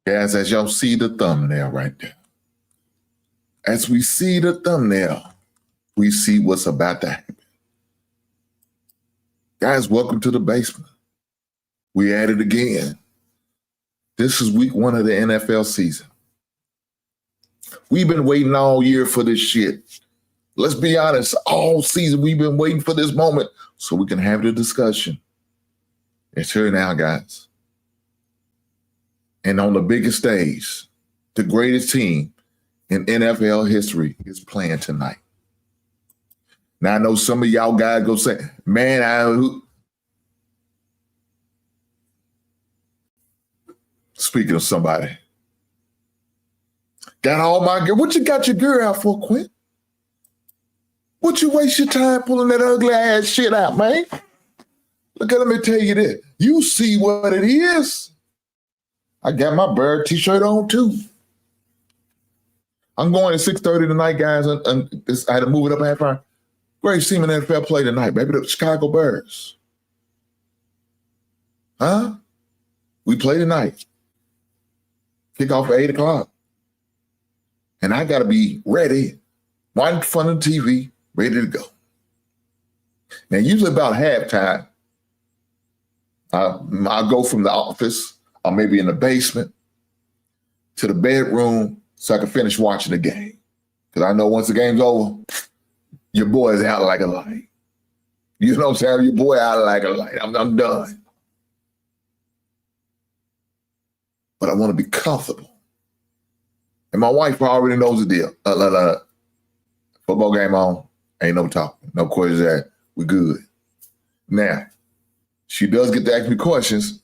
Guys, as y'all see the thumbnail right there, as we see the thumbnail, we see what's about to happen. Guys, welcome to the basement. We at it again. This is week 1 of the NFL season. We've been waiting all year for this shit. Let's be honest, all season we've been waiting for this moment so we can have the discussion. It's here now, guys. And on the biggest stage, the greatest team in NFL history is playing tonight. Now, I know some of y'all guys go say, man, speaking of somebody, got all my gear. What you got your gear out for, Quint? What you waste your time pulling that ugly ass shit out, man? Look, let me tell you this. You see what it is. I got my bird t-shirt on too. I'm going at 6:30 tonight, guys. And I had to move it up a half hour. Great team in NFL play tonight, baby. The Chicago Bears. Huh? We play tonight. Kickoff at 8 o'clock. And I got to be ready, right in front of the TV, ready to go. Now, usually about halftime, I'll go from the office or maybe in the basement to the bedroom so I can finish watching the game. Because I know once the game's over, your boy is out like a light. You know what I'm saying? Your boy out like a light. I'm done. But I want to be comfortable. And my wife already knows the deal. Football game on, ain't no talking. No questions there. We good. Now, she does get to ask me questions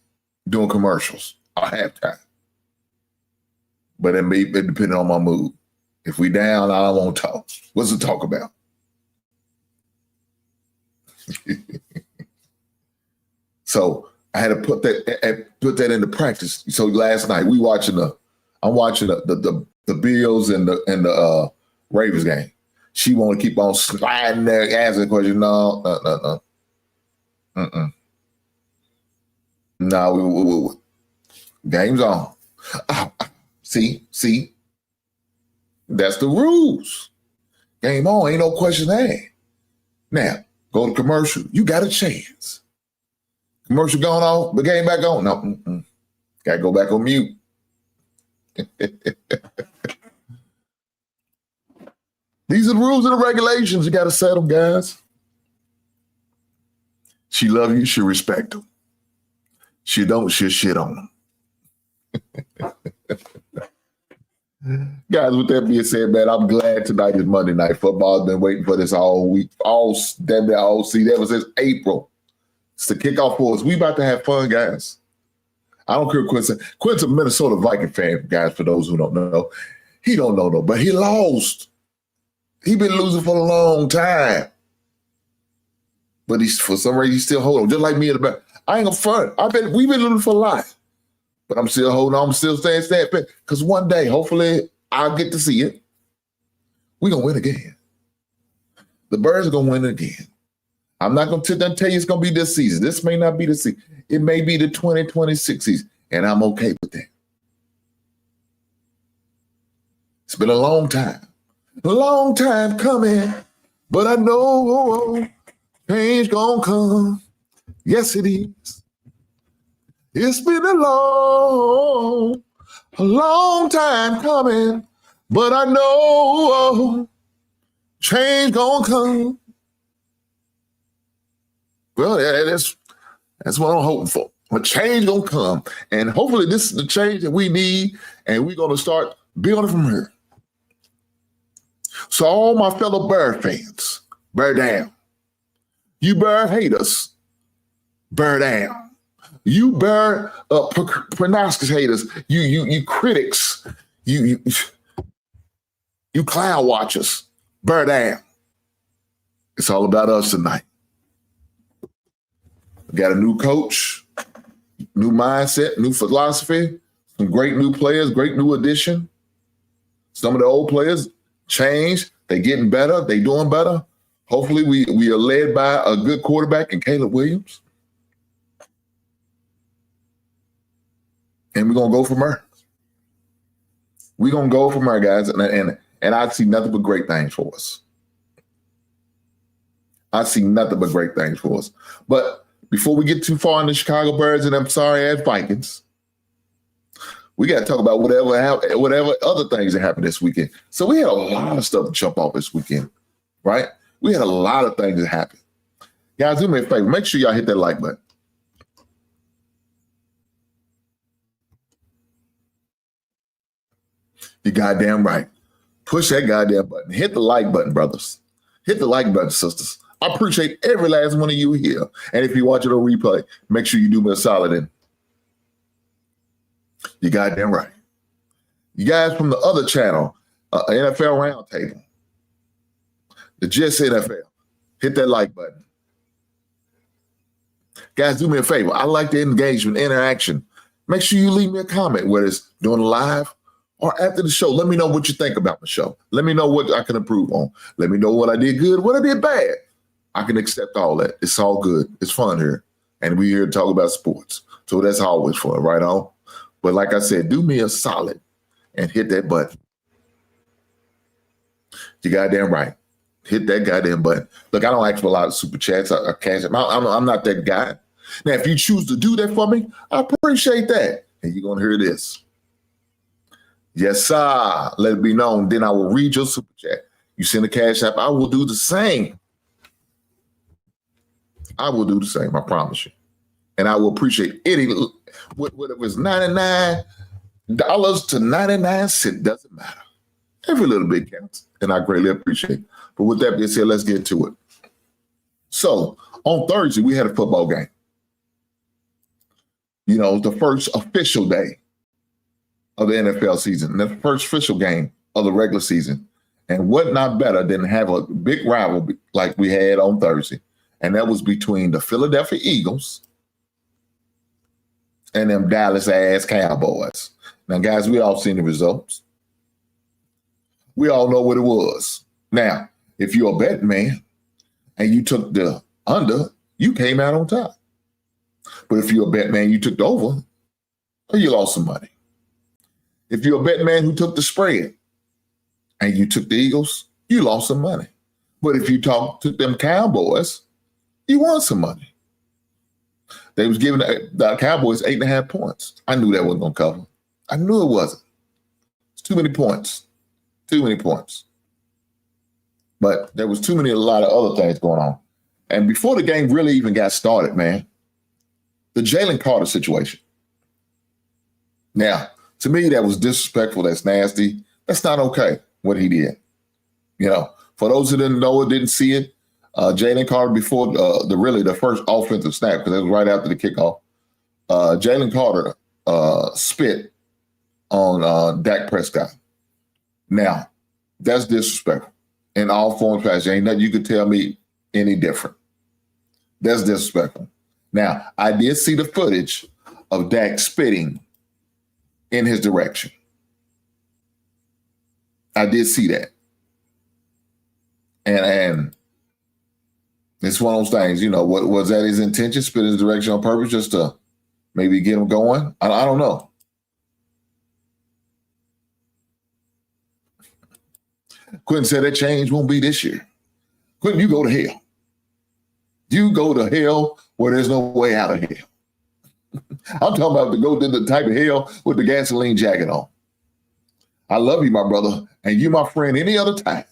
doing commercials or halftime. But it may be depending on my mood. If we down, I don't want to talk. What's to talk about? So I had to put that into practice. So last night I'm watching the Bills and the Ravens game. She want to keep on sliding there, asking questions. No. No, game's on. See, that's the rules. Game on, ain't no question asked. Now, go to commercial. You got a chance. Commercial going off, the game back on. No, got to go back on mute. These are the rules and the regulations. You got to set them, guys. She love you, she respect them. She don't, she'll shit on them. Guys, with that being said, man, I'm glad tonight is Monday Night Football. I've been waiting for this all week, all season, ever since April. It's the kickoff for us. We about to have fun, guys. I don't care what Quint's a Minnesota Viking fan, guys, for those who don't know. He don't know, though, but he lost. He been losing for a long time. But for some reason, he's still holding on, just like me in the back. I ain't gonna front. We've been losing for a lot. But I'm still holding on. I'm still staying steadfast. Because one day, hopefully, I'll get to see it. We're going to win again. The Birds are going to win again. I'm not going to tell you it's going to be this season. This may not be the season. It may be the 2026 season. And I'm okay with that. It's been a long time. A long time coming. But I know change going to come. Yes, it is. It's been a long time coming, but I know change gonna come. Well, that's what I'm hoping for. A change gonna come, and hopefully this is the change that we need, and we're gonna start building from here. So all my fellow Bear fans, bear down. You Bear haters, bear down. You Bear prognosticators, you critics, you cloud watchers, bear down. It's all about us tonight. We got a new coach, new mindset, new philosophy, some great new players, great new addition. Some of the old players changed. They getting better. They doing better. Hopefully we are led by a good quarterback in Caleb Williams. And we're going to go from there. We're going to go from our guys, and I see nothing but great things for us. I see nothing but great things for us. But before we get too far in the Chicago Bears and I'm sorry-ass Vikings, we got to talk about whatever other things that happened this weekend. So we had a lot of stuff to jump off this weekend, right? We had a lot of things that happened. Guys, do me a favor. Make sure y'all hit that like button. You goddamn right. Push that goddamn button. Hit the like button, brothers. Hit the like button, sisters. I appreciate every last one of you here. And if you watch it on replay, make sure you do me a solid and you goddamn right. You guys from the other channel, NFL Roundtable, the Just NFL, hit that like button. Guys, do me a favor. I like the engagement, interaction. Make sure you leave me a comment, whether it's doing live or after the show. Let me know what you think about the show. Let me know what I can improve on. Let me know what I did good, what I did bad. I can accept all that. It's all good. It's fun here. And we're here to talk about sports. So that's always fun, right on? But like I said, do me a solid and hit that button. You goddamn right. Hit that goddamn button. Look, I don't ask for a lot of super chats or cash. I'm not that guy. Now, if you choose to do that for me, I appreciate that. And you're going to hear this. Yes, sir. Let it be known. Then I will read your super chat. You send a cash app, I will do the same. I will do the same, I promise you. And I will appreciate any, whether it was $99 to 99 cents, doesn't matter. Every little bit counts, and I greatly appreciate it. But with that being said, let's get to it. So on Thursday, we had a football game. You know, the first official day of the NFL season, the first official game of the regular season. And what not better than have a big rivalry like we had on Thursday. And that was between the Philadelphia Eagles and them Dallas-ass Cowboys. Now, guys, we all seen the results. We all know what it was. Now, if you're a betting man and you took the under, you came out on top. But if you're a bet man, you took the over, you lost some money. If you're a bet man who took the spread and you took the Eagles, you lost some money. But if you took them Cowboys, you won some money. They was giving the Cowboys 8.5 points. I knew that wasn't going to cover. I knew it wasn't. It's too many points. Too many points. But there was a lot of other things going on. And before the game really even got started, man, the Jalen Carter situation. Now, to me, that was disrespectful. That's nasty. That's not okay, what he did. You know, for those who didn't know it, didn't see it, Jalen Carter before the first offensive snap, because it was right after the kickoff, Jalen Carter spit on Dak Prescott. Now, that's disrespectful in all forms and fashions. Ain't nothing you could tell me any different. That's disrespectful. Now, I did see the footage of Dak spitting in his direction. I did see that. And it's one of those things, you know, what was that his intention? Spit in his direction on purpose just to maybe get him going? I don't know. Quentin said that change won't be this year. Quentin, you go to hell. You go to hell where there's no way out of hell. I'm talking about to go to the type of hell with the gasoline jacket on. I love you, my brother, and you my friend any other time,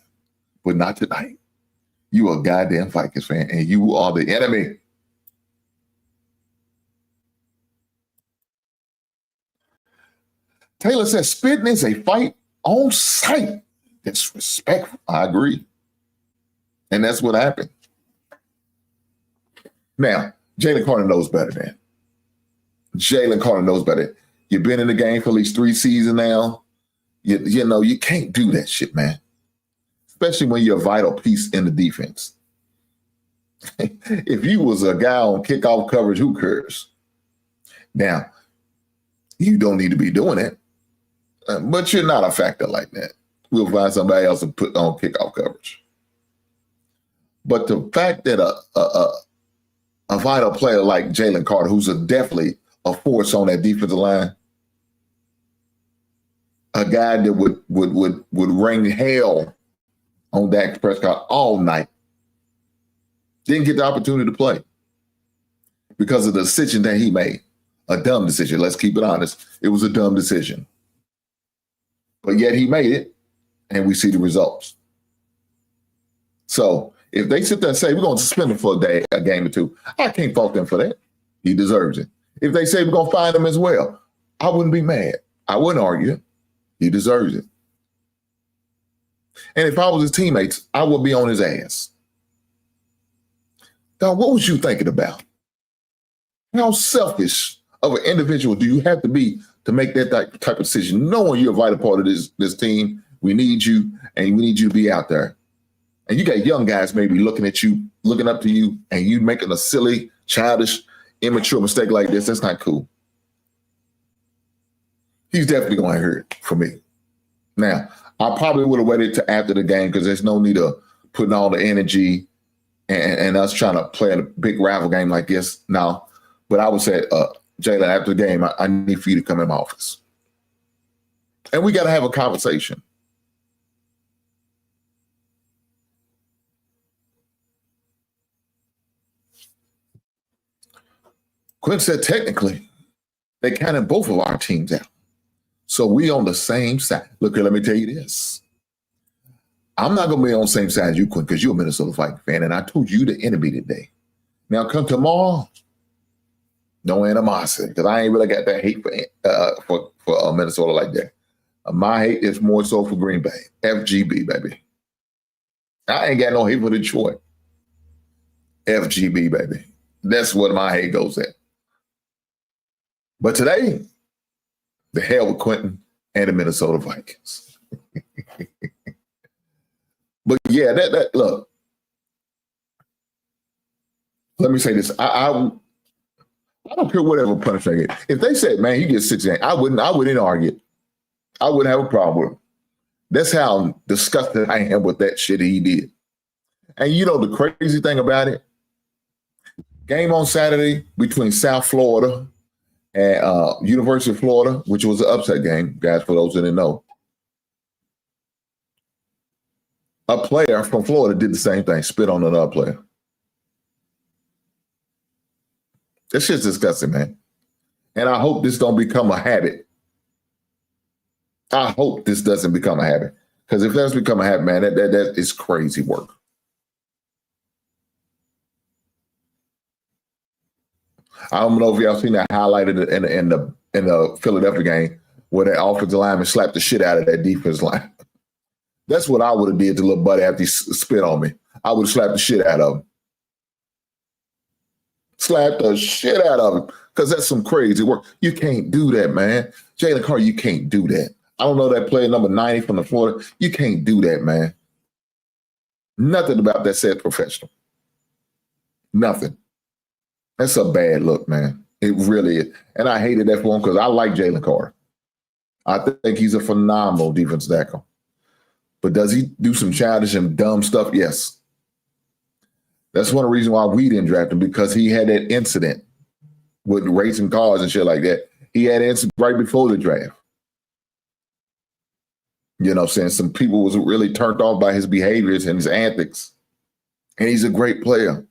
but not tonight. You a goddamn Vikings fan, and you are the enemy. Taylor says spitting is a fight on sight. Disrespectful. I agree. And that's what happened. Now, Jalen Carter knows better, man. Jalen Carter knows better. You've been in the game for at least 3 seasons now. You know, you can't do that shit, man. Especially when you're a vital piece in the defense. If you was a guy on kickoff coverage, who cares? Now, you don't need to be doing it. But you're not a factor like that. We'll find somebody else to put on kickoff coverage. But the fact that a vital player like Jalen Carter, who's definitely a force on that defensive line, a guy that would ring hell on Dak Prescott all night. Didn't get the opportunity to play because of the decision that he made. A dumb decision. Let's keep it honest. It was a dumb decision. But yet he made it, and we see the results. So if they sit there and say, we're going to suspend him for a game or two, I can't fault them for that. He deserves it. If they say we're going to fine him as well, I wouldn't be mad. I wouldn't argue. He deserves it. And if I was his teammates, I would be on his ass. Now, what was you thinking about? How selfish of an individual do you have to be to make that type of decision, knowing you're a vital part of this team? We need you, and we need you to be out there. And you got young guys maybe looking at you, looking up to you, and you making a silly, childish, immature mistake like this. That's not cool. He's definitely going to hurt for me. Now, I probably would have waited to after the game because there's no need of putting all the energy and us trying to play a big rival game like this now. But I would say, Jalen, after the game, I need for you to come in my office. And we got to have a conversation. Quinn said, technically, they counted both of our teams out. So we on the same side. Look here, let me tell you this. I'm not going to be on the same side as you, Quinn, because you're a Minnesota Vikings fan, and I told you the enemy today. Now, come tomorrow, no animosity, because I ain't really got that hate for Minnesota like that. My hate is more so for Green Bay. FGB, baby. I ain't got no hate for Detroit. FGB, baby. That's what my hate goes at. But today, the hell with Quentin and the Minnesota Vikings. But yeah, that look. Let me say this. I don't care whatever punishment I get. If they said, man, you get 6 games, I wouldn't argue. I wouldn't have a problem with him. That's how disgusted I am with that shit he did. And you know the crazy thing about it? Game on Saturday between South Florida and University of Florida, which was an upset game, guys, for those that didn't know. A player from Florida did the same thing, spit on another player. That shit's disgusting, man. And I hope this don't become a habit. I hope this doesn't become a habit. Because if that's become a habit, man, that is crazy work. I don't know if y'all seen that highlighted in the Philadelphia game where that offensive lineman slapped the shit out of that defense line. That's what I would have did to little buddy after he spit on me. I would have slapped the shit out of him. Slapped the shit out of him because that's some crazy work. You can't do that, man. Jalen Carter, you can't do that. I don't know that player number 90 from the Florida. You can't do that, man. Nothing about that said professional. Nothing. That's a bad look, man. It really is. And I hated that for him because I like Jalen Carter. I think he's a phenomenal defense tackle. But does he do some childish and dumb stuff? Yes. That's one of the reasons why we didn't draft him, because he had that incident with racing cars and shit like that. He had an incident right before the draft. You know what I'm saying? Some people was really turned off by his behaviors and his antics. And he's a great player.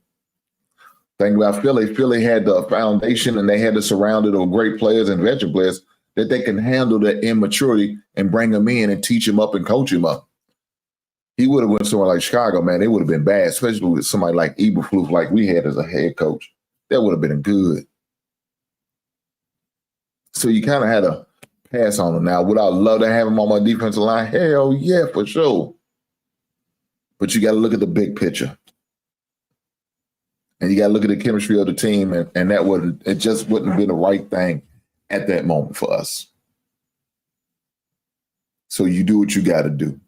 Thing about Philly, Philly had the foundation and they had to surround it with great players and veteran players that they can handle that immaturity and bring them in and teach him up and coach him up. He would have went somewhere like Chicago, man. It would have been bad, especially with somebody like Eberflus, like we had as a head coach. That would have been good. So you kind of had to pass on him. Now, would I love to have him on my defensive line? Hell yeah, for sure. But you got to look at the big picture. And you got to look at the chemistry of the team, and it just wouldn't be the right thing at that moment for us. So you do what you got to do.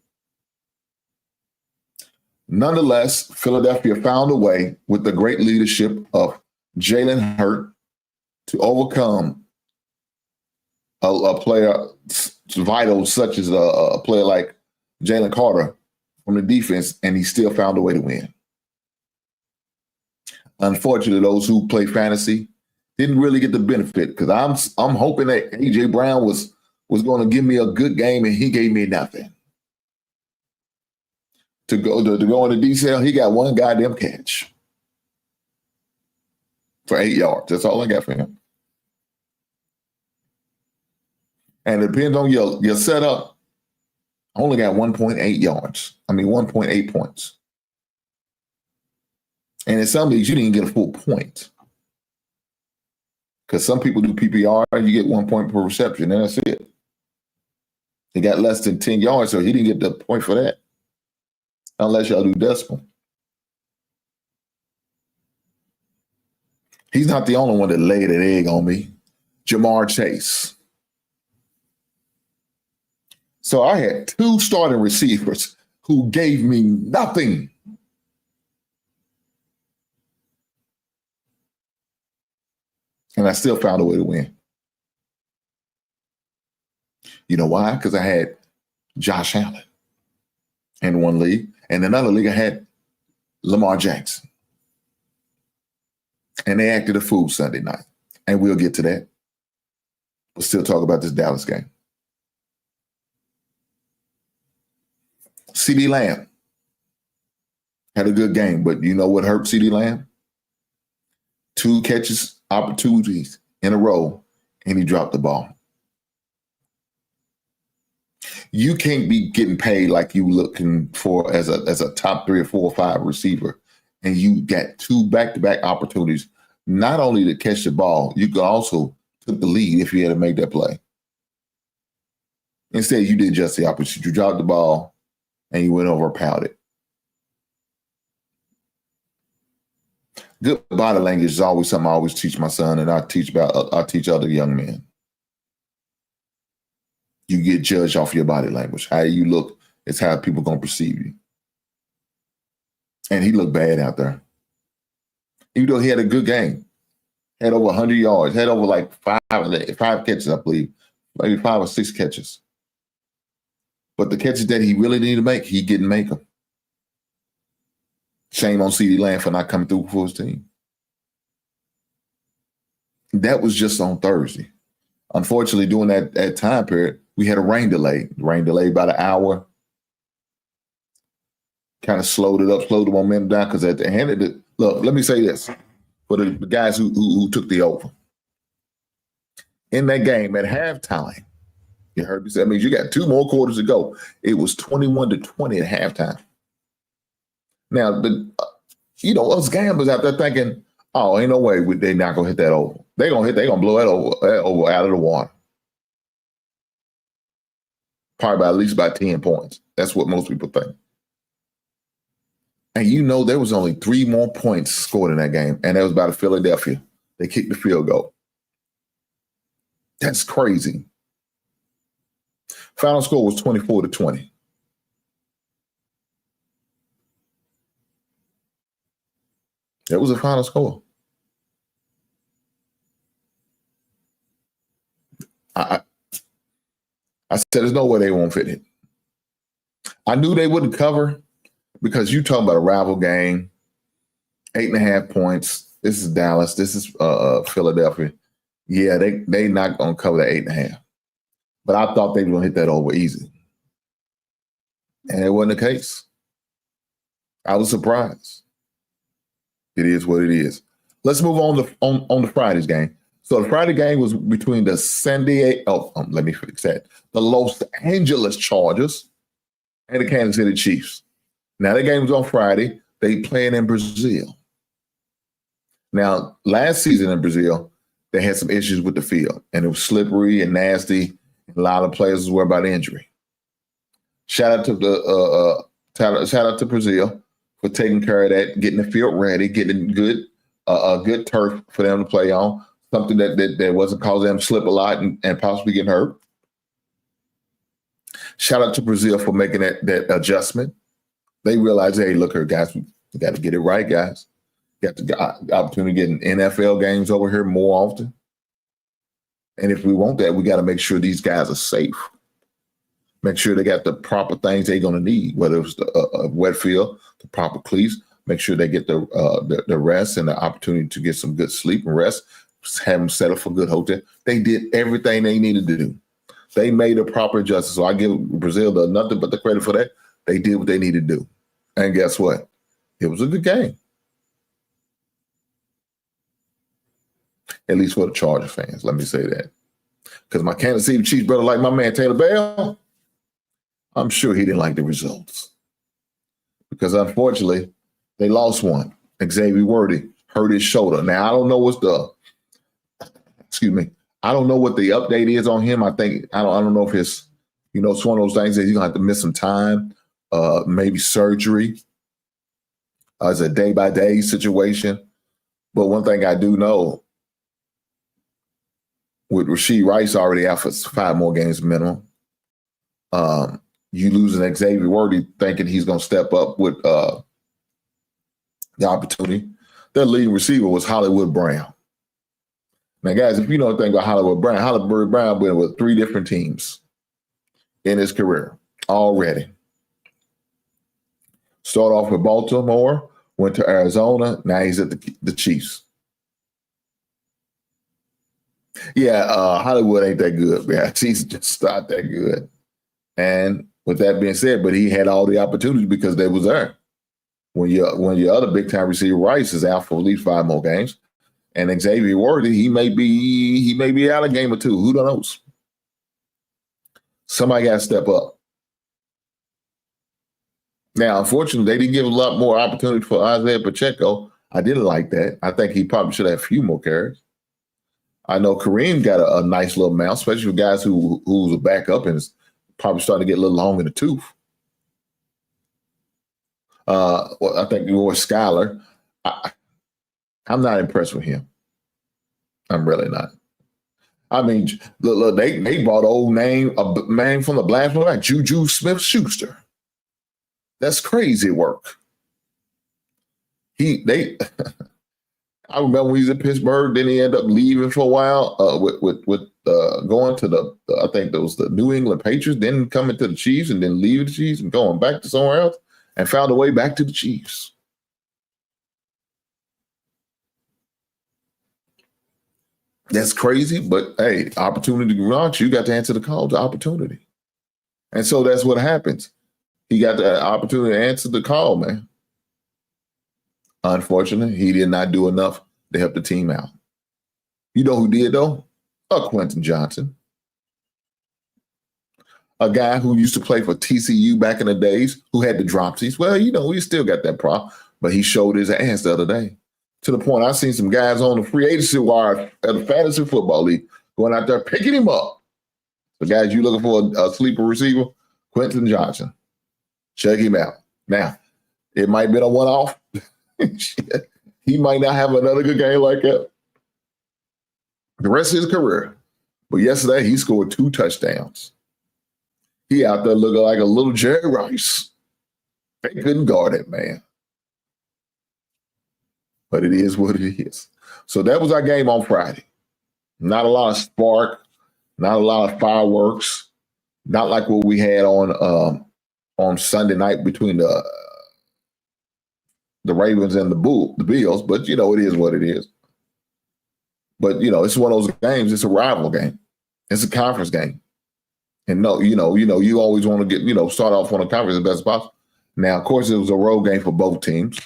Nonetheless, Philadelphia found a way with the great leadership of Jalen Hurts to overcome a player vital such as a player like Jalen Carter from the defense, and he still found a way to win. Unfortunately, those who play fantasy didn't really get the benefit, because I'm hoping that A.J. Brown was was going to give me a good game, and he gave me nothing. To go into detail, he got one goddamn catch for 8 yards. That's all I got for him. And it depends on your setup. I only got 1.8 yards. 1.8 points. And in some leagues, you didn't get a full point. Because some people do PPR, you get 1 point per reception, and that's it. He got less than 10 yards, so he didn't get the point for that. Unless y'all do decimal. He's not the only one that laid an egg on me. Jamar Chase. So I had 2 starting receivers who gave me nothing. And I still found a way to win. You know why? Because I had Josh Allen in one league. And in another league, I had Lamar Jackson. And they acted a fool Sunday night. And we'll get to that. We'll still talk about this Dallas game. CeeDee Lamb had a good game, but you know what hurt CeeDee Lamb? 2 catches, opportunities in a row, and he dropped the ball. You can't be getting paid like you looking for as a top 3 or 4 or 5 receiver, and you got 2 back-to-back opportunities, not only to catch the ball, you could also took the lead if you had to make that play. Instead, you did just the opposite. You dropped the ball, and you went overpowered it. Good body language is always something I always teach my son, and I teach other young men. You get judged off your body language. How you look is how people going to perceive you. And he looked bad out there. Even though he had a good game. Had over 100 yards. Had over like 5 catches, I believe. Maybe 5 or 6 catches. But the catches that he really needed to make, he didn't make them. Shame on CeeDee Lamb for not coming through for his team. That was just on Thursday. Unfortunately, during that time period, we had a rain delay. Rain delay about an hour. Kind of slowed it up, slowed the momentum down, because at the end of it, look, let me say this for the guys who took the over. In that game at halftime, you heard me say, that means you got 2 more quarters to go. It was 21-20 at halftime. Now, us gamblers out there thinking, oh, ain't no way they're not going to hit that over. They're going to blow that over out of the water. Probably by at least by 10 points. That's what most people think. And there was only 3 more points scored in that game, and that was by Philadelphia. They kicked the field goal. That's crazy. Final score was 24-20. That was the final score. I said there's no way they won't fit it. I knew they wouldn't cover because you talking about a rival game, 8.5 points. This is Dallas. This is Philadelphia. Yeah, they not gonna cover that 8.5. But I thought they were gonna hit that over easy, and it wasn't the case. I was surprised. It is what it is. Let's move on to Friday's game. So the Friday game was between the the Los Angeles Chargers and the Kansas City Chiefs. Now, that game was on Friday. They playing in Brazil. Now, last season in Brazil, they had some issues with the field, and it was slippery and nasty. A lot of players were about injury. Shout out to Brazil for taking care of that, getting the field ready, getting good turf for them to play on, something that wasn't causing them to slip a lot and possibly get hurt. Shout out to Brazil for making that adjustment. They realized, hey, look here, guys, we got to get it right, guys. Got the opportunity to get in NFL games over here more often. And if we want that, we got to make sure these guys are safe. Make sure they got the proper things they're going to need, whether it's a wet field, the proper cleats. Make sure they get the rest and the opportunity to get some good sleep and rest. Have them set up for good hotel. They did everything they needed to do. They made a proper adjustment. So I give Brazil nothing but the credit for that. They did what they needed to do. And guess what? It was a good game. At least for the Chargers fans, let me say that. Because my Kansas City Chiefs brother, like my man Taylor Bell, I'm sure he didn't like the results. Because unfortunately, they lost one. Xavier Worthy hurt his shoulder. Now, I don't know I don't know what the update is on him. I don't know if it's, it's one of those things that you're going to have to miss some time, maybe surgery. It's a day-by-day situation. But one thing I do know, with Rashee Rice already out for 5 more games minimum, you losing Xavier Worthy thinking he's going to step up with the opportunity. Their leading receiver was Hollywood Brown. Now, guys, if you know anything about Hollywood Brown been with 3 different teams in his career already. Started off with Baltimore, went to Arizona, now he's at the Chiefs. Yeah, Hollywood ain't that good, man. He's just not that good. And with that being said, but he had all the opportunities because they was there. When your other big time receiver Rice is out for at least 5 more games, and Xavier Worthy, he may be out a game or 2. Who knows? Somebody got to step up. Now, unfortunately, they didn't give a lot more opportunity for Isaiah Pacheco. I didn't like that. I think he probably should have a few more carries. I know Kareem got a nice little amount, especially for guys who's a backup and is probably starting to get a little long in the tooth. I think more Skyler. I'm not impressed with him. I'm really not. I mean, look, they bought a man from the Blast like Juju Smith-Schuster. That's crazy work. I remember when he was in Pittsburgh, then he ended up leaving for a while with going to I think it was the New England Patriots, then coming to the Chiefs and then leaving the Chiefs and going back to somewhere else and found a way back to the Chiefs. That's crazy, but hey, opportunity to launch, you got to answer the call to opportunity. And so that's what happens. He got the opportunity to answer the call, man. Unfortunately, he did not do enough to help the team out. You know who did, though? Quentin Johnson. A guy who used to play for TCU back in the days, who had the dropsies. Well, we still got that problem, but he showed his ass the other day. To the point, I've seen some guys on the free agency wire at the Fantasy Football League going out there picking him up. The guys you looking for a sleeper receiver, Quentin Johnson. Check him out. Now, it might have been a one-off. He might not have another good game like that the rest of his career. But yesterday, he scored 2 touchdowns. He out there looking like a little Jerry Rice. They couldn't guard it, man. But it is what it is. So that was our game on Friday. Not a lot of spark, not a lot of fireworks, not like what we had on Sunday night between the Ravens and the Bills. But it is what it is. But it's one of those games. It's a rival game. It's a conference game. And you always want to get start off on a conference as best as possible. Now, of course, it was a road game for both teams.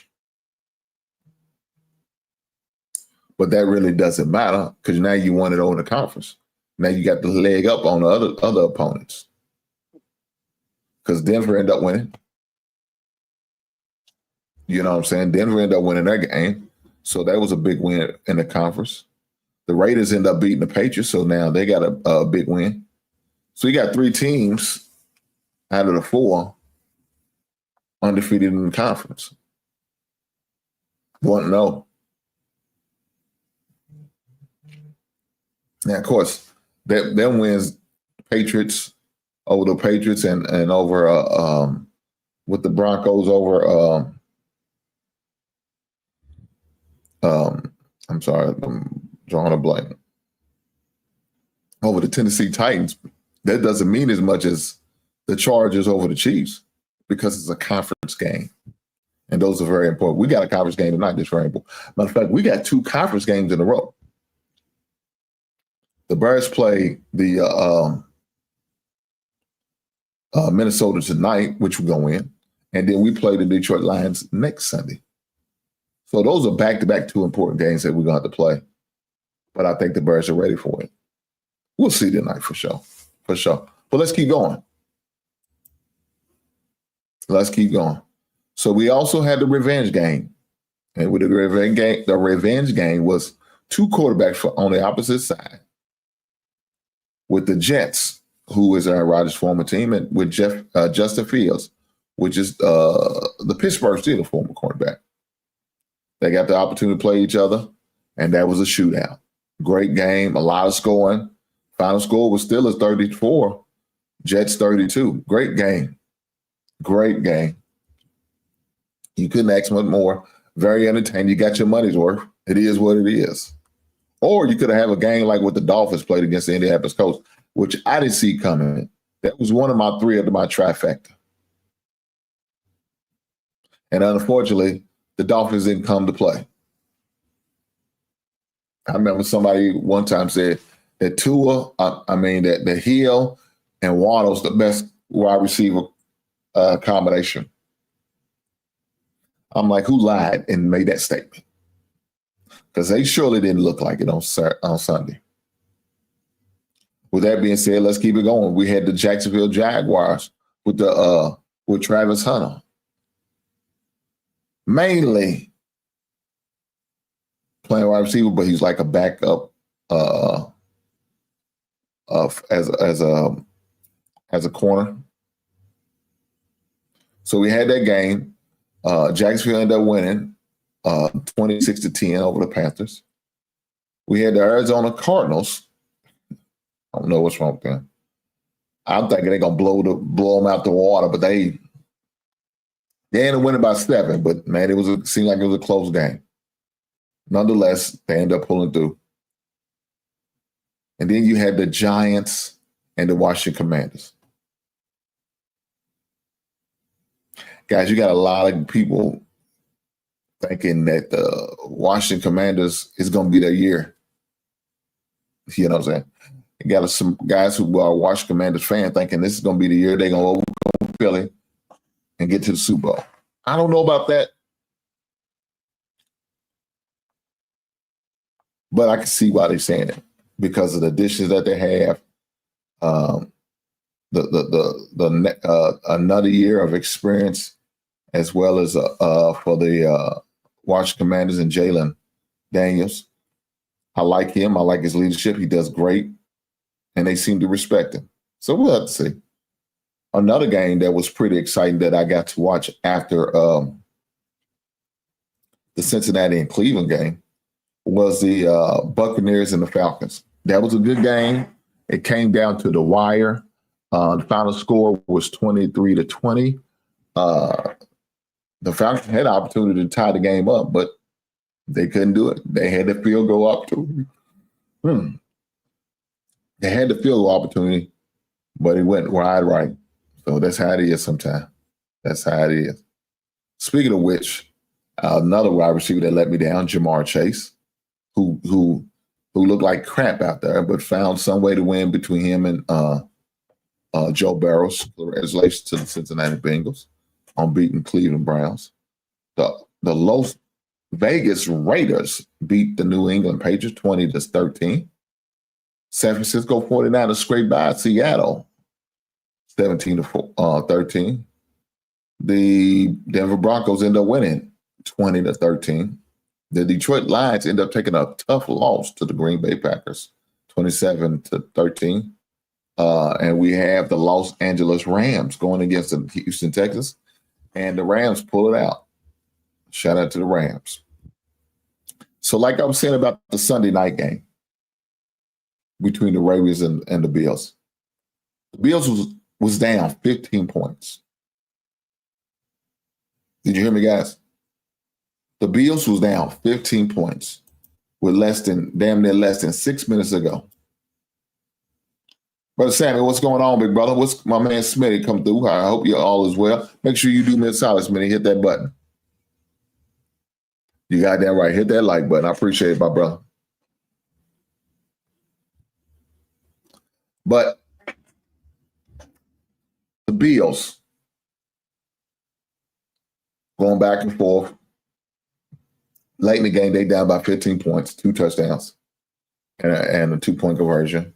But that really doesn't matter because now you won it over the conference. Now you got the leg up on the other opponents. Because Denver ended up winning. You know what I'm saying? Denver ended up winning that game. So that was a big win in the conference. The Raiders ended up beating the Patriots, so now they got a big win. So you got 3 teams out of the 4 undefeated in the conference. 1-0. Now, of course, them wins Patriots over the Patriots and over with the Broncos over I'm sorry, I'm drawing a blank. Over the Tennessee Titans, that doesn't mean as much as the Chargers over the Chiefs because it's a conference game. And those are very important. We got a conference game tonight that's very important. Matter of fact, we got 2 conference games in a row. The Bears play the Minnesota tonight, which we're going to win. And then we play the Detroit Lions next Sunday. So those are back-to-back 2 important games that we're going to have to play. But I think the Bears are ready for it. We'll see tonight for sure. For sure. But let's keep going. Let's keep going. So we also had the revenge game. And with the revenge game was 2 quarterbacks on the opposite side. With the Jets, who is Aaron Rodgers' former team, and with Justin Fields, which is the Pittsburgh Steelers' former quarterback. They got the opportunity to play each other, and that was a shootout. Great game, a lot of scoring. Final score was Steelers 34, Jets 32. Great game. Great game. You couldn't ask much more. Very entertaining. You got your money's worth. It is what it is. Or you could have a game like what the Dolphins played against the Indianapolis Colts, which I didn't see coming. That was one of my 3 of my trifecta. And unfortunately, the Dolphins didn't come to play. I remember somebody one time said that that Hill and Waddle's the best wide receiver combination. I'm like, who lied and made that statement? Because they surely didn't look like it on Sunday. With that being said, let's keep it going. We had the Jacksonville Jaguars with Travis Hunter. Mainly playing wide receiver, but he's like a backup as a corner. So we had that game. Jacksonville ended up winning 26-10 over the Panthers. We had the Arizona Cardinals. I don't know what's wrong with them. I'm thinking they're gonna blow them out the water, but they ended up winning by 7. But man, it seemed like it was a close game. Nonetheless, they ended up pulling through. And then you had the Giants and the Washington Commanders. Guys, you got a lot of people thinking that the Washington Commanders is going to be their year. You know what I'm saying? You got some guys who are Washington Commanders fans thinking this is going to be the year they're going to overcome Philly and get to the Super Bowl. I don't know about that. But I can see why they're saying it because of the additions that they have. Another year of experience, as well as for the Washington Commanders and Jalen Daniels. I like him. I like his leadership. He does great, and they seem to respect him. So we'll have to see. Another game that was pretty exciting that I got to watch after the Cincinnati and Cleveland game was the Buccaneers and the Falcons. That was a good game. It came down to the wire. The final score was 23-20. The Falcons had an opportunity to tie the game up, but they couldn't do it. They had the field goal opportunity. They had the field goal opportunity, but it went wide right. So that's how it is sometimes. That's how it is. Speaking of which, another wide receiver that let me down, Jamar Chase, who looked like crap out there, but found some way to win between him and Joe Burrows. Congratulations to the Cincinnati Bengals on beating Cleveland Browns. The Las Vegas Raiders beat the New England Patriots 20-13. San Francisco 49ers scraped by Seattle 17-13. The Denver Broncos end up winning 20-13. The Detroit Lions end up taking a tough loss to the Green Bay Packers, 27-13. And we have the Los Angeles Rams going against the Houston Texans, and the Rams pull it out. Shout out to the Rams. So like I was saying about the Sunday night game between the Ravens and the Bills, the Bills was down 15 points. Did you hear me, guys? The Bills was down 15 points with damn near less than 6 minutes to go. Brother Sammy, what's going on, big brother? What's my man Smitty come through? I hope you're all is well. Make sure you do me a solid, Smitty. Hit that button. You got that right. Hit that like button. I appreciate it, my brother. But the Bills going back and forth. Late in the game, they down by 15 points, 2 touchdowns, and a 2-point conversion.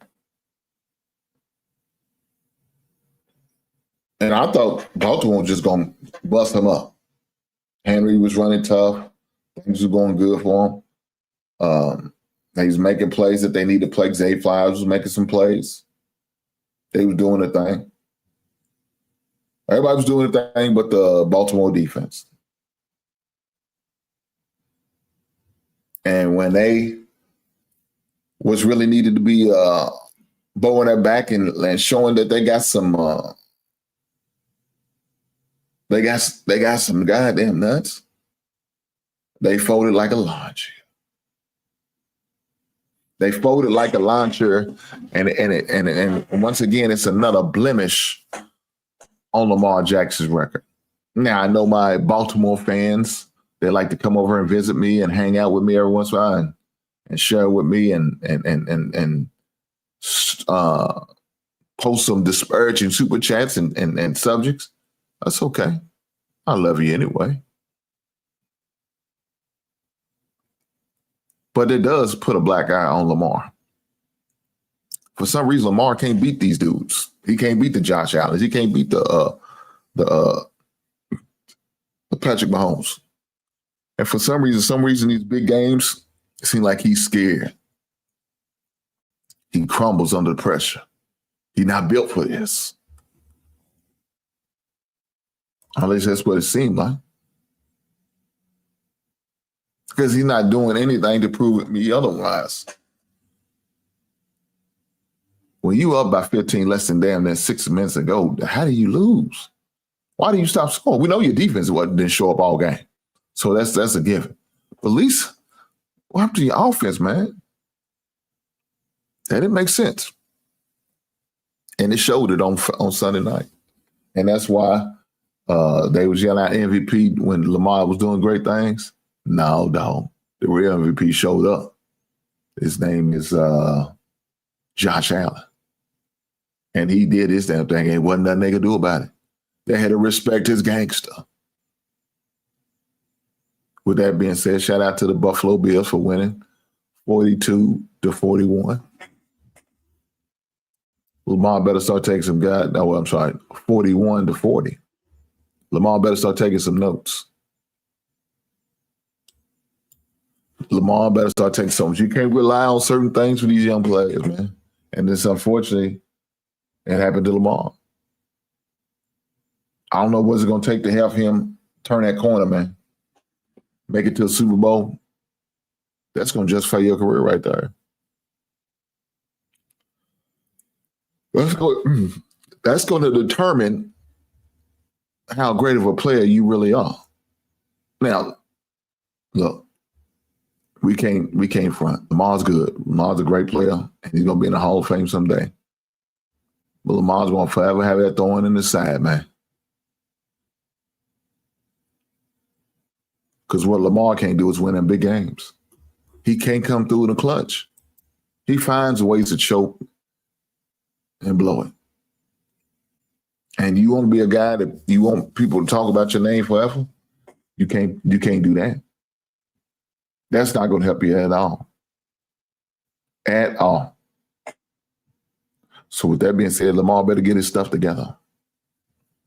And I thought Baltimore was just going to bust him up. Henry was running tough. Things were going good for him. He was making plays that they needed to play. Zay Flowers was making some plays. They was doing the thing. Everybody was doing the thing but the Baltimore defense. And when they was really needed to be bowing their back and showing that they got some they got some goddamn nuts, they folded like a lawn chair. They folded like a lawn chair, and once again, it's another blemish on Lamar Jackson's record. Now, I know my Baltimore fans, they like to come over and visit me and hang out with me every once in a while and share with me and post some disparaging super chats and subjects. That's okay. I love you anyway. But it does put a black eye on Lamar. For some reason, Lamar can't beat these dudes. He can't beat the Josh Allen. He can't beat the Patrick Mahomes. And for some reason, these big games, it seems like he's scared. He crumbles under pressure. He's not built for this. At least that's what it seemed like. Because he's not doing anything to prove me otherwise. When you up by 15 less than damn near 6 minutes ago, how do you lose? Why do you stop scoring? We know your defense didn't show up all game. So that's a given. But at least, what happened to your offense, man? That didn't make sense. And it showed it on Sunday night. And that's why they was yelling out MVP when Lamar was doing great things. No, dog. The real MVP showed up. His name is Josh Allen. And he did his damn thing. Ain't wasn't nothing they could do about it. They had to respect his gangster. With that being said, shout out to the Buffalo Bills for winning 42-41. Lamar better start taking some 41-40. Lamar better start taking some notes. Lamar better start taking some. You can't rely on certain things for these young players, man. And this, unfortunately, it happened to Lamar. I don't know what's it going to take to help him turn that corner, man. Make it to a Super Bowl. That's going to justify your career right there. That's going to determine how great of a player you really are. Now, look, we can't front. Lamar's good. Lamar's a great player, and he's going to be in the Hall of Fame someday. But Lamar's going to forever have that thorn in his side, man. Because what Lamar can't do is win in big games. He can't come through in the clutch. He finds ways to choke and blow it. And you want to be a guy that you want people to talk about your name forever? You can't do that. That's not going to help you at all. At all. So with that being said, Lamar better get his stuff together.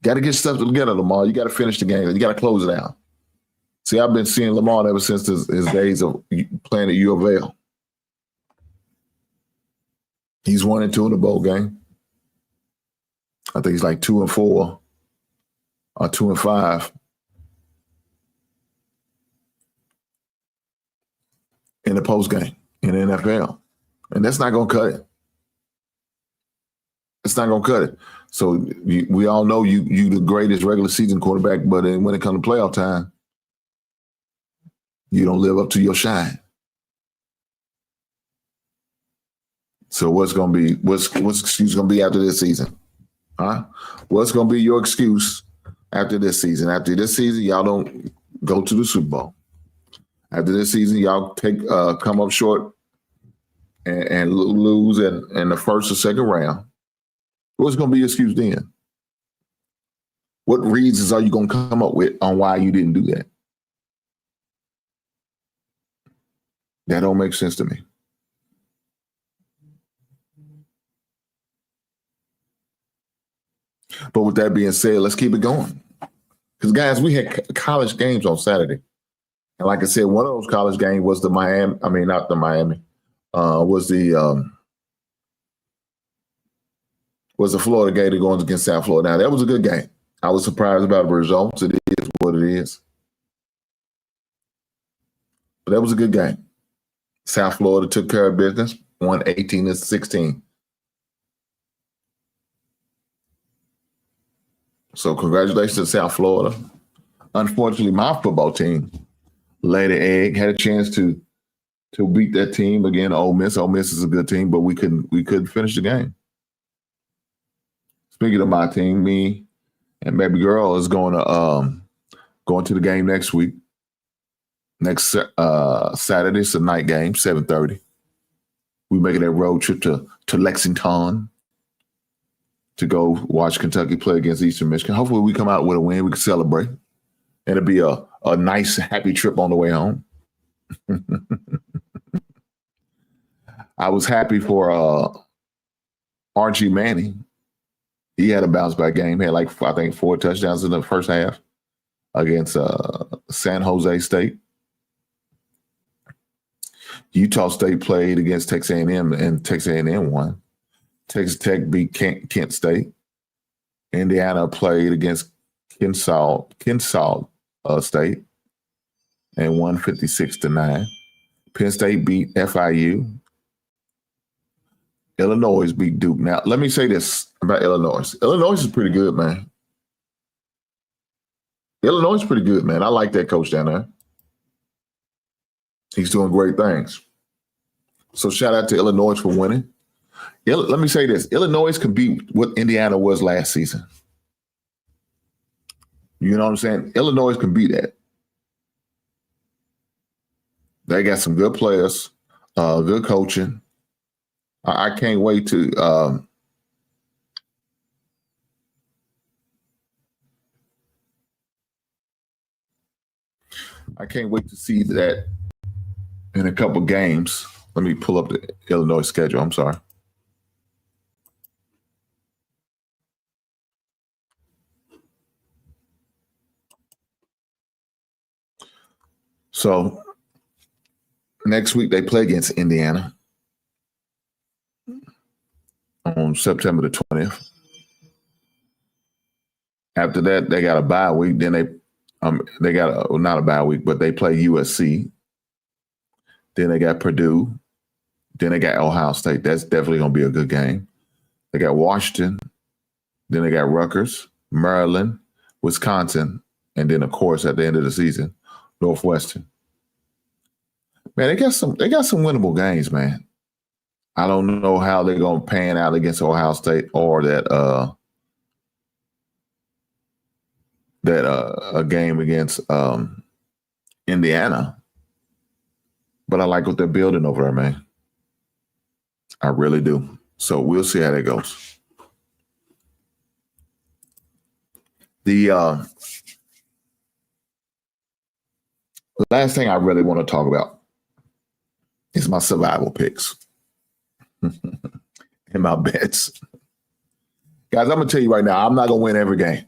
Got to get stuff together, Lamar. You got to finish the game. You got to close it out. See, I've been seeing Lamar ever since his days of playing at U of L. He's 1-2 in the bowl game. I think he's like 2-4 or 2-5 in the post game in the NFL. And that's not going to cut it. It's not going to cut it. So we all know you the greatest regular season quarterback, but when it comes to playoff time, you don't live up to your shine. So what's excuse going to be after this season? Huh? What's going to be your excuse after this season? After this season, y'all don't go to the Super Bowl. After this season, y'all come up short and lose in the first or second round. What's going to be your excuse then? What reasons are you going to come up with on why you didn't do that? That don't make sense to me. But with that being said, let's keep it going. Because, guys, we had college games on Saturday. And like I said, one of those college games was the Miami. I mean, not the Miami. Was the Florida Gator going against South Florida. Now, that was a good game. I was surprised about the results. It is what it is. But that was a good game. South Florida took care of business, won 18-16. So congratulations to South Florida. Unfortunately, my football team laid an egg, had a chance to beat that team again. Ole Miss. Ole Miss is a good team, but we couldn't finish the game. Speaking of my team, me and baby girl is going to the game next week. Next Saturday, it's a night game, 7:30. We're making that road trip to Lexington to go watch Kentucky play against Eastern Michigan. Hopefully we come out with a win. We can celebrate. And it'll be a nice, happy trip on the way home. I was happy for Archie Manning. He had a bounce-back game. He had, I think, 4 touchdowns in the first half against San Jose State. Utah State played against Texas A&M, and Texas A&M won. Texas Tech beat Kent State. Indiana played against Kennesaw State and won 56-9. Penn State beat FIU. Illinois beat Duke. Now, let me say this about Illinois. Illinois is pretty good, man. Illinois is pretty good, man. I like that coach down there. He's doing great things. So shout out to Illinois for winning. Let me say this. Illinois can beat what Indiana was last season. You know what I'm saying? Illinois can beat that. They got some good players, good coaching. I can't wait to see that in a couple games. Let me pull up the Illinois schedule. I'm sorry. So next week they play against Indiana on September the 20th. After that, they got a bye week. Then they got not a bye week, but they play USC. Then they got Purdue. Then they got Ohio State. That's definitely going to be a good game. They got Washington. Then they got Rutgers, Maryland, Wisconsin, and then, of course, at the end of the season, Northwestern. Man, they got some winnable games, man. I don't know how they're going to pan out against Ohio State or that a game against Indiana. But I like what they're building over there, man. I really do. So we'll see how that goes. The last thing I really want to talk about is my survival picks and my bets. Guys, I'm going to tell you right now, I'm not going to win every game.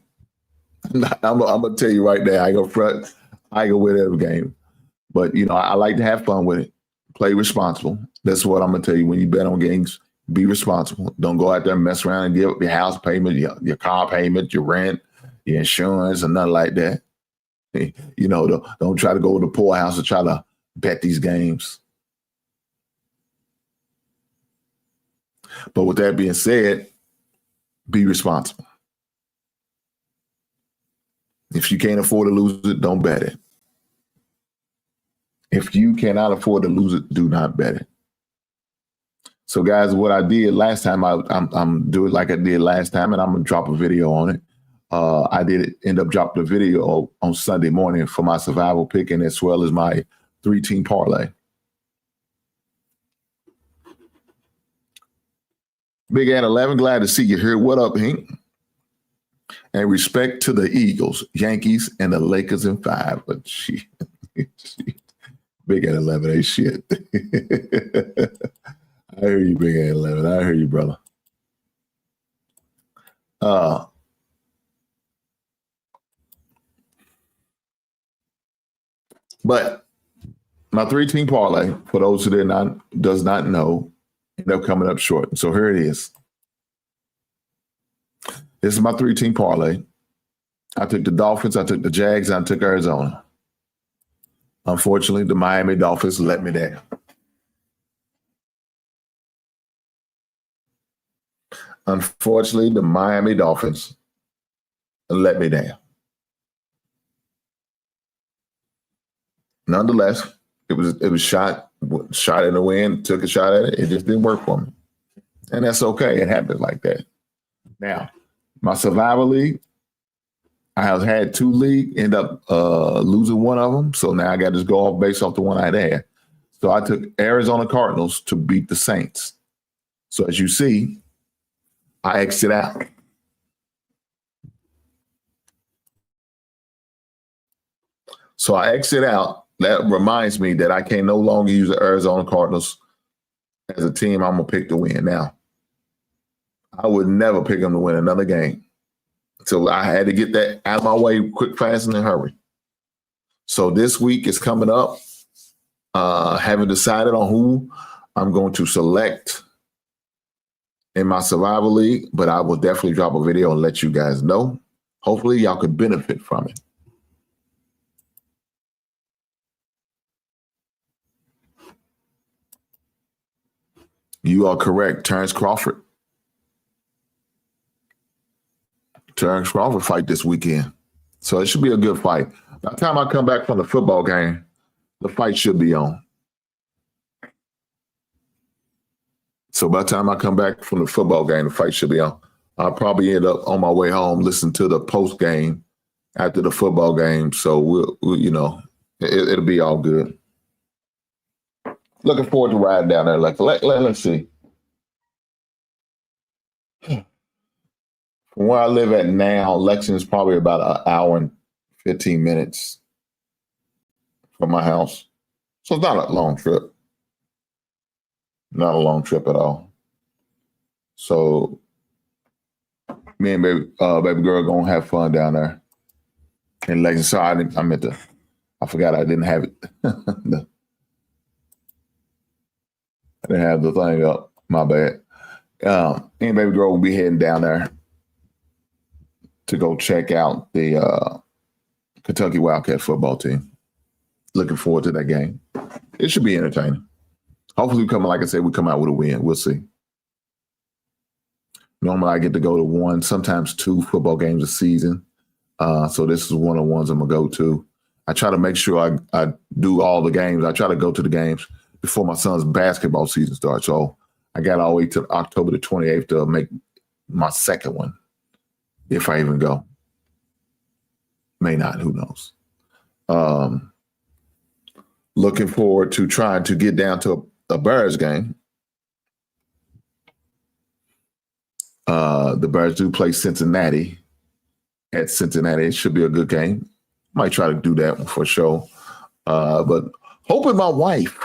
I'm going to tell you right now, I go front. I go win every game. But, you know, I like to have fun with it. Play responsible. That's what I'm going to tell you. When you bet on games, be responsible. Don't go out there and mess around and give up your house payment, your car payment, your rent, your insurance, and nothing like that. You know, don't try to go to the poorhouse and try to bet these games. But with that being said, be responsible. If you can't afford to lose it, don't bet it. If you cannot afford to lose it, do not bet it. So, guys, what I did last time, I'm doing like I did last time, and I'm going to drop a video on it. I did end up dropping a video on Sunday morning for my survival pick and as well as my 3-team parlay. Big Ant 11, glad to see you here. What up, Hank? And respect to the Eagles, Yankees, and the Lakers in 5. But she big at 11 ain't shit. I hear you, big at 11. I hear you, brother. But my 3-team parlay, for those who does not know, ended up coming up short. So here it is. This is my 3-team parlay. I took the Dolphins, I took the Jags, and I took Arizona. Unfortunately, the Miami Dolphins let me down. Unfortunately, the Miami Dolphins let me down. Nonetheless, it was shot in the wind, took a shot at it. It just didn't work for me. And that's okay. It happens like that. Now, my survival league, I have had 2 leagues, end up losing one of them. So now I got to just go off based off the one I had. So I took Arizona Cardinals to beat the Saints. So as you see, I exit out. So I exit out. That reminds me that I can no longer use the Arizona Cardinals as a team I'm going to pick to win. Now, I would never pick them to win another game. So I had to get that out of my way quick, fast, and in a hurry. So this week is coming up. Haven't decided on who I'm going to select in my survival league, but I will definitely drop a video and let you guys know. Hopefully y'all could benefit from it. You are correct. Terrence Crawford fight this weekend. So it should be a good fight. By the time I come back from the football game, the fight should be on. So by the time I come back from the football game, the fight should be on. I'll probably end up on my way home listening to the post game after the football game. So we'll it'll be all good. Looking forward to riding down there. Let's see. From where I live at now, Lexington is probably about an hour and 15 minutes from my house. So it's not a long trip. Not a long trip at all. So me and baby girl gonna have fun down there in Lexington. Sorry, I forgot I didn't have it. I didn't have the thing up. My bad. Me and baby girl will be heading down there to go check out the Kentucky Wildcat football team. Looking forward to that game. It should be entertaining. Hopefully, like I said, we come out with a win. We'll see. Normally, I get to go to 1, sometimes 2 football games a season. So this is one of the ones I'm going to go to. I try to make sure I do all the games. I try to go to the games before my son's basketball season starts. So I got all the way to October the 28th to make my second one, if I even go. May not, who knows. Looking forward to trying to get down to a Bears game. The Bears do play Cincinnati at Cincinnati. It should be a good game. Might try to do that one for sure. But hoping my wife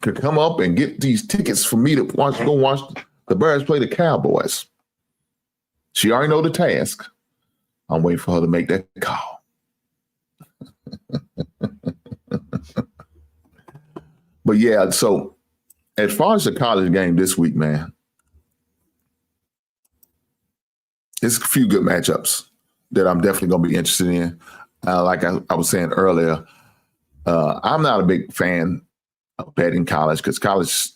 could come up and get these tickets for me to go watch the Bears play the Cowboys. She already know the task. I'm waiting for her to make that call. But yeah, so as far as the college game this week, man, there's a few good matchups that I'm definitely going to be interested in. Like I was saying earlier, I'm not a big fan of betting college because college,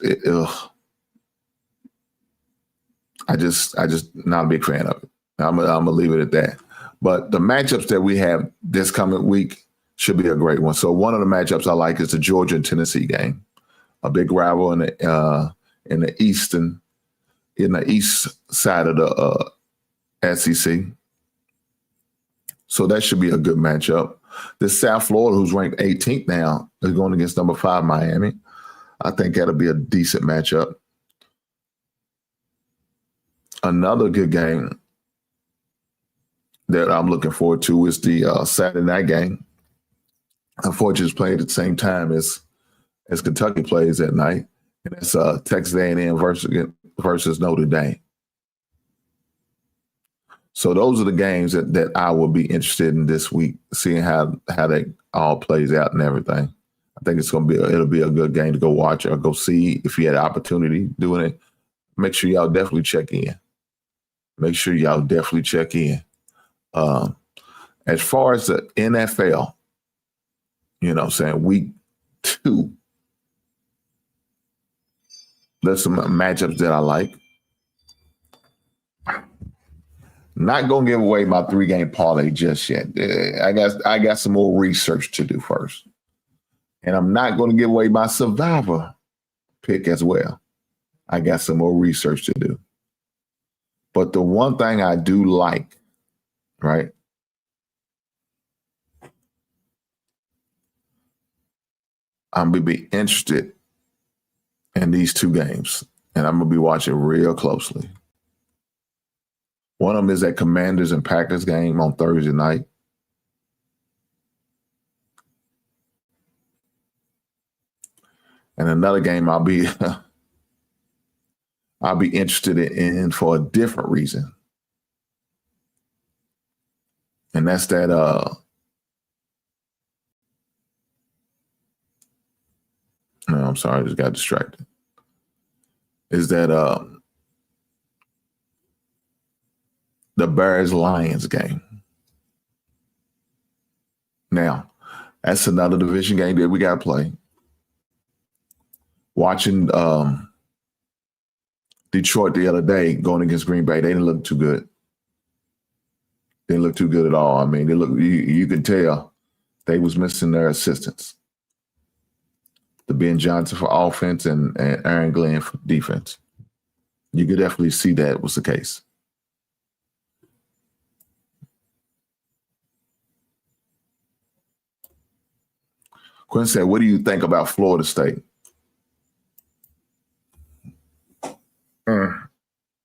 I just not a big fan of it. I'm gonna leave it at that. But the matchups that we have this coming week should be a great one. So one of the matchups I like is the Georgia and Tennessee game, a big rival in the east side of the SEC. So that should be a good matchup. The South Florida, who's ranked 18th now, is going against number 5 Miami. I think that'll be a decent matchup. Another good game that I'm looking forward to is the Saturday night game. Unfortunately, it's playing at the same time as Kentucky plays at night, and it's Texas A&M versus Notre Dame. So those are the games that I will be interested in this week, seeing how they all plays out and everything. I think it'll be a good game to go watch or go see if you had the opportunity doing it. Make sure y'all definitely check in. As far as the NFL, you know what I'm saying, week 2, there's some matchups that I like. Not gonna give away my 3-game parlay just yet. I got some more research to do first. And I'm not gonna give away my survivor pick as well. I got some more research to do. But the one thing I do like, right? I'm gonna be interested in these 2 games, and I'm gonna be watching real closely. One of them is that Commanders and Packers game on Thursday night. And another game I'll be interested in for a different reason. And that's that no, I'm sorry, I just got distracted. Is that the Bears-Lions game. Now, that's another division game that we got to play. Watching Detroit the other day going against Green Bay, they didn't look too good. They didn't look too good at all. I mean, you can tell they was missing their assistants. The Ben Johnson for offense and Aaron Glenn for defense. You could definitely see that was the case. Quinn said, what do you think about Florida State?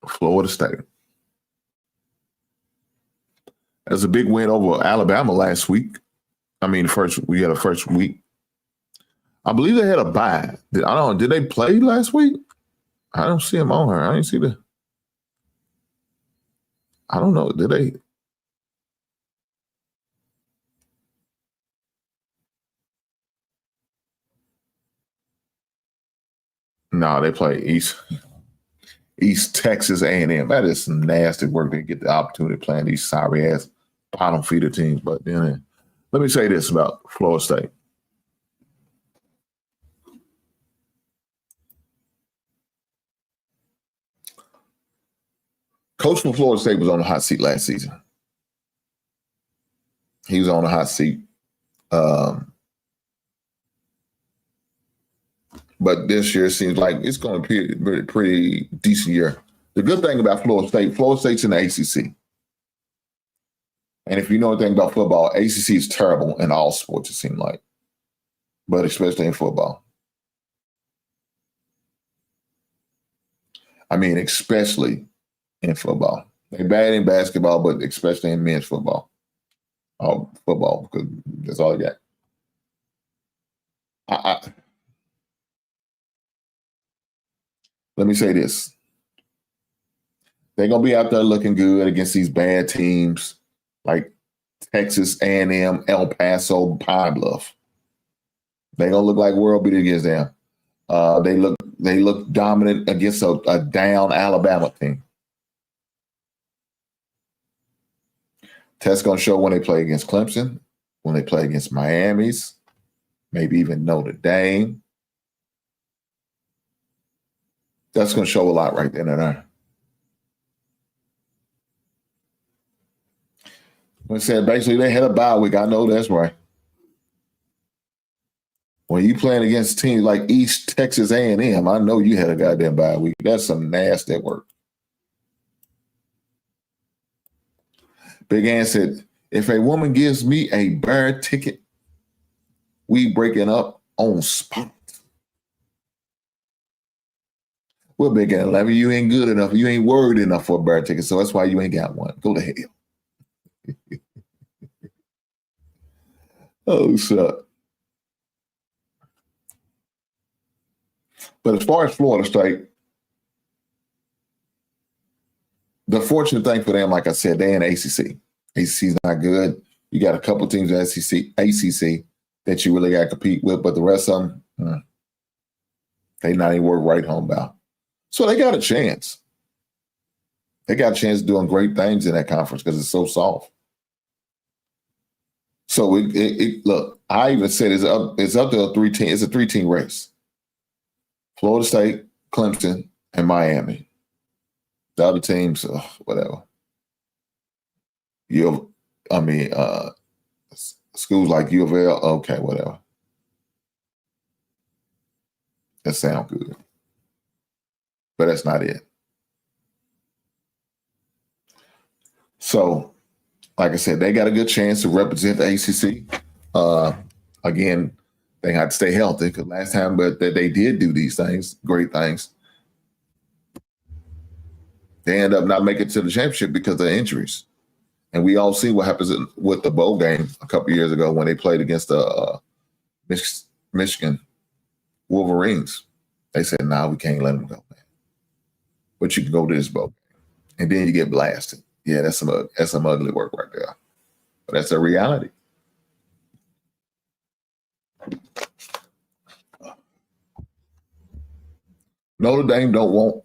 Florida State. That's a big win over Alabama last week. I mean, we had a first week. I believe they had a bye. Did they play last week? I don't see them on her. I didn't see I don't know. Did they? No, they play East Texas A&M. That is some nasty work. They get the opportunity to play these sorry ass bottom feeder teams. But then, let me say this about Florida State. Coach from Florida State was on the hot seat last season. He was on the hot seat. But this year seems like it's going to be a pretty decent year. The good thing about Florida State's in the ACC. And if you know anything about football, ACC is terrible in all sports, it seems like, but especially in football. I mean, especially in football. They're bad in basketball, but especially in men's football. Football, because that's all I got. Let me say this. They're going to be out there looking good against these bad teams like Texas A&M, El Paso, Pine Bluff. They're going to look like world beater against them. They look dominant against a down Alabama team. Test's going to show when they play against Clemson, when they play against Miami's, maybe even Notre Dame. That's going to show a lot right then and there. I said basically they had a bye week. I know that's right. When you playing against teams like East Texas A&M, I know you had a goddamn bye week. That's some nasty work. Big Ann said, if a woman gives me a bear ticket, we breaking up on spot. We're big at 11. You ain't good enough. You ain't worried enough for a bear ticket, so that's why you ain't got one. Go to hell. Oh, shit. But as far as Florida State, the fortunate thing for them, like I said, they're in ACC. ACC's not good. You got a couple teams in ACC that you really got to compete with, but the rest of them, they not even work right home about. So they got a chance. They got a chance of doing great things in that conference because it's so soft. So look, I even said it's up to a 3-team. It's a 3-team race. Florida State, Clemson, and Miami. The other teams, whatever. Schools like U of L, okay, whatever. That sounds good. But that's not it. So, like I said, they got a good chance to represent the ACC. Again, they had to stay healthy because last time that they did do these things, great things, they end up not making it to the championship because of injuries. And we all see what happens with the bowl game a couple years ago when they played against the Michigan Wolverines. They said, "Nah, we can't let them go, man. But you can go to this bowl game." And then you get blasted. Yeah, that's some ugly work right there. But that's a reality. Notre Dame don't want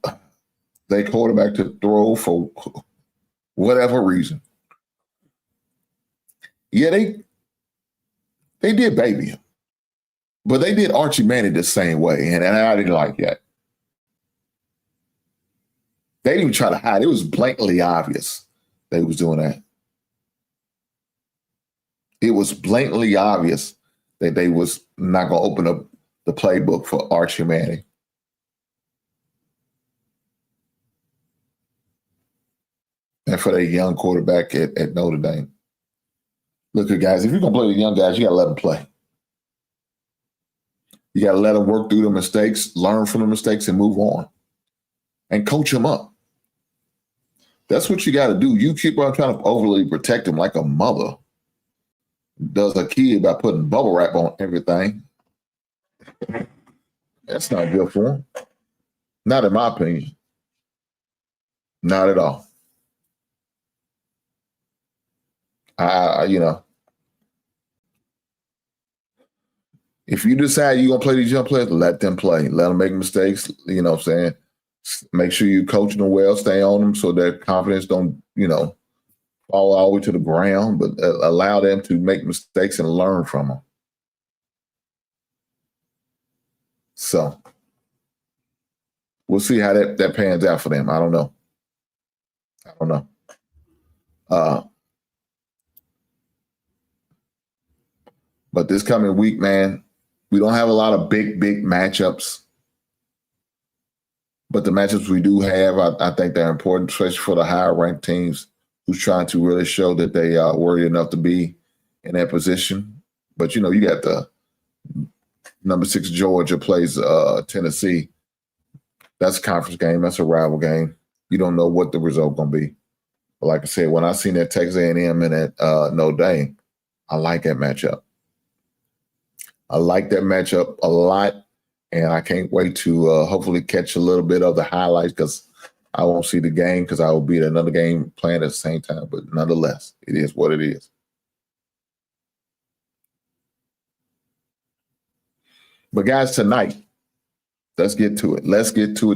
their quarterback to throw for whatever reason. Yeah, they did baby him. But they did Archie Manning the same way, and I didn't like that. They didn't even try to hide. It was blatantly obvious they was doing that. It was blatantly obvious that they was not going to open up the playbook for Archie Manning. And for that young quarterback at Notre Dame. Look, guys, if you're going to play with young guys, you got to let them play. You got to let them work through the mistakes, learn from the mistakes, and move on. And coach them up. That's what you got to do. You keep on trying to overly protect them like a mother does a kid by putting bubble wrap on everything. That's not good for them. Not in my opinion. Not at all. If you decide you're going to play these young players, let them play. Let them make mistakes, you know what I'm saying? Make sure you coach them well, stay on them so their confidence don't, fall all the way to the ground, but allow them to make mistakes and learn from them. So we'll see how that pans out for them. I don't know. But this coming week, man, we don't have a lot of big matchups. But the matchups we do have, I think they're important, especially for the higher ranked teams who's trying to really show that they are worthy enough to be in that position. But, you got the number 6 Georgia plays Tennessee. That's a conference game. That's a rival game. You don't know what the result going to be. But like I said, when I seen that Texas A&M and that Notre Dame, I like that matchup. I like that matchup a lot. And I can't wait to hopefully catch a little bit of the highlights because I won't see the game because I will be at another game playing at the same time. But nonetheless, it is what it is. But guys, tonight, let's get to it.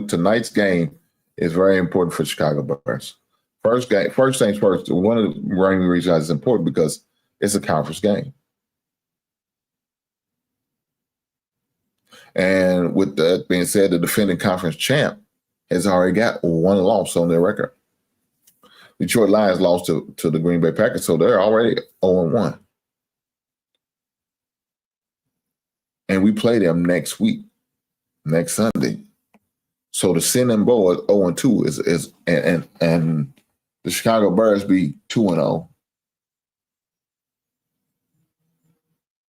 Tonight's game is very important for Chicago Bears. First things first, one of the main reasons it's important because it's a conference game. And with that being said, the defending conference champ has already got one loss on their record. Detroit Lions lost to the Green Bay Packers, so they're already 0-1. And we play them next week, next Sunday. So to send them both 0-2 is and the Chicago Bears be 2-0.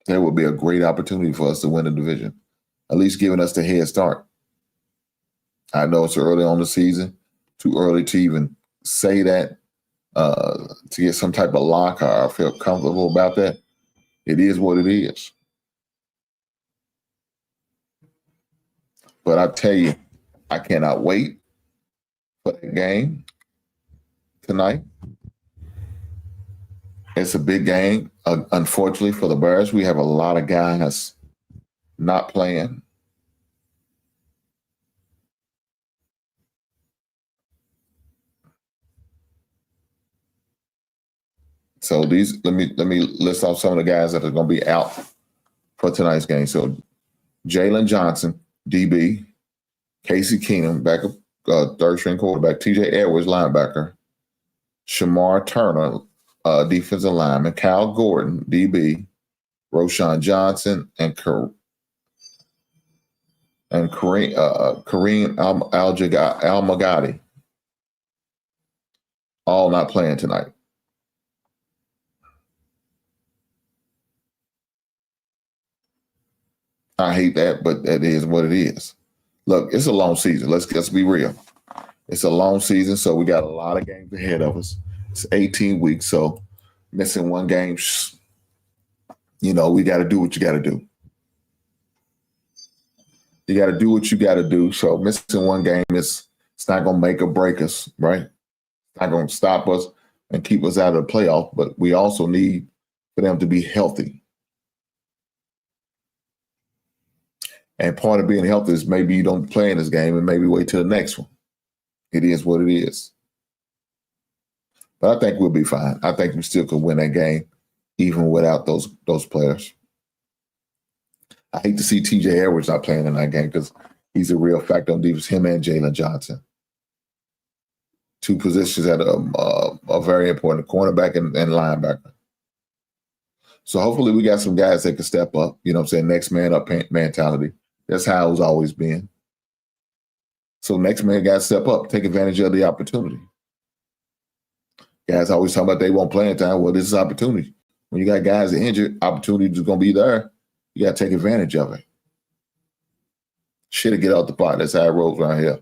There would be a great opportunity for us to win the division. At least giving us the head start. I know it's early on the season, too early to even say that, to get some type of lock or feel comfortable about that. It is what it is. But I tell you, I cannot wait for the game tonight. It's a big game. Unfortunately for the Bears, we have a lot of guys not playing. So let me list off some of the guys that are going to be out for tonight's game. So Jalen Johnson, DB, Casey Keenum, backup, third string quarterback, TJ Edwards, linebacker, Shamar Turner, defensive lineman, Kyle Gordon, DB, Roshan Johnson, and Kareem Al-Magadi, all not playing tonight. I hate that, but that is what it is. Look, it's a long season. Let's be real. It's a long season, so we got a lot of games ahead of us. It's 18 weeks, so missing one game, we got to do what you got to do. You got to do what you got to do. So missing one game it's not going to make or break us, right? It's not going to stop us and keep us out of the playoff, but we also need for them to be healthy. And part of being healthy is maybe you don't play in this game and maybe wait till the next one. It is what it is. But I think we'll be fine. I think we still could win that game even without those players. I hate to see TJ Edwards not playing in that game because he's a real factor on defense, him and Jalen Johnson. Two positions that are very important, cornerback and linebacker. So hopefully we got some guys that can step up, next man up mentality. That's how it's always been. So next man got to step up, take advantage of the opportunity. Guys always talk about they won't play in time. Well, this is opportunity. When you got guys that injured, opportunity is going to be there. You got to take advantage of it. Shit to get out the pot. That's how it rolls around here.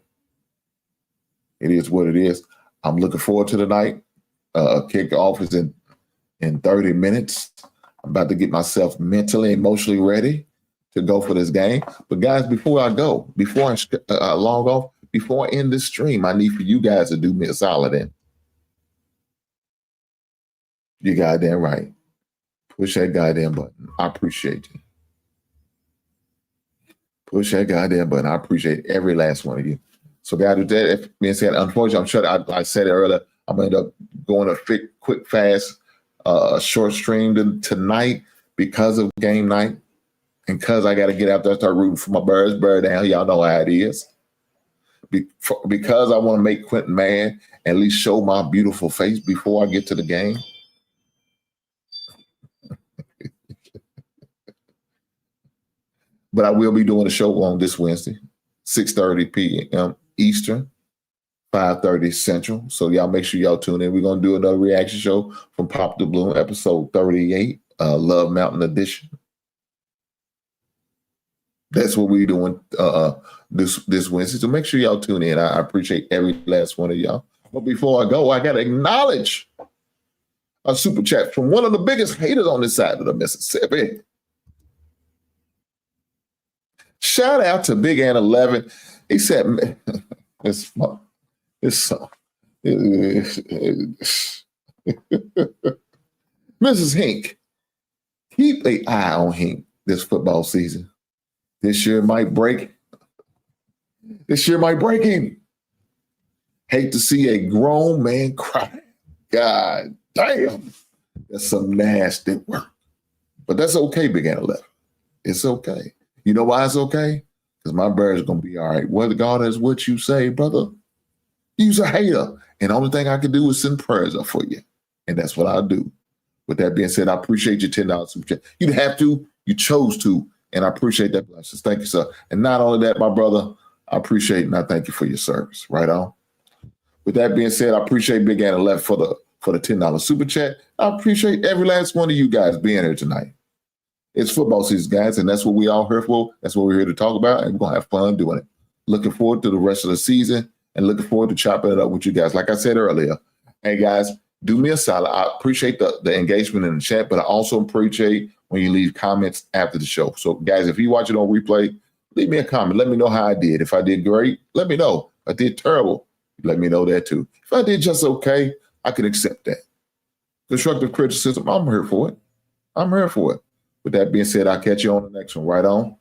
It is what it is. I'm looking forward to tonight. Kickoff is in 30 minutes. I'm about to get myself mentally, emotionally ready to go for this game. But guys, before I log off, before I end this stream, I need for you guys to do me a solid in. You goddamn right. Push that goddamn button. I appreciate you. Push that goddamn button. I appreciate every last one of you. So, guys, with that being said, unfortunately, I'm sure I said it earlier, I'm going to end up going a quick, fast, short stream tonight because of game night and because I got to get out there and start rooting for my Bears, bear down. Y'all know how it is. Because I want to make Quentin mad, at least show my beautiful face before I get to the game. But I will be doing a show on this Wednesday, 6:30 p.m. Eastern, 5:30 Central. So y'all make sure y'all tune in. We're going to do another reaction show from Pop the Bloom, episode 38, Love Mountain Edition. That's what we're doing this Wednesday. So make sure y'all tune in. I appreciate every last one of y'all. But before I go, I got to acknowledge a super chat from one of the biggest haters on this side of the Mississippi. Shout out to Big Ant 11. He said, Mrs. Hink, keep an eye on Hink this football season. This year might break him. Hate to see a grown man cry. God damn. That's some nasty work. But that's okay, Big Ant 11. It's okay. You know why it's okay? Because my Bears are going to be all right. Whether God is what you say, brother, you's a hater. And the only thing I can do is send prayers up for you. And that's what I'll do. With that being said, I appreciate your $10 super chat. You didn't have to. You chose to. And I appreciate that blessings. Thank you, sir. And not only that, my brother, I appreciate and I thank you for your service. Right on. With that being said, I appreciate Big Ant 11 for the $10 super chat. I appreciate every last one of you guys being here tonight. It's football season, guys, and that's what we all here for. That's what we're here to talk about, and we're going to have fun doing it. Looking forward to the rest of the season and looking forward to chopping it up with you guys. Like I said earlier, hey, guys, do me a solid. I appreciate the engagement in the chat, but I also appreciate when you leave comments after the show. So, guys, if you watch it on replay, leave me a comment. Let me know how I did. If I did great, let me know. If I did terrible, let me know that too. If I did just okay, I can accept that. Constructive criticism, I'm here for it. I'm here for it. With that being said, I'll catch you on the next one. Right on.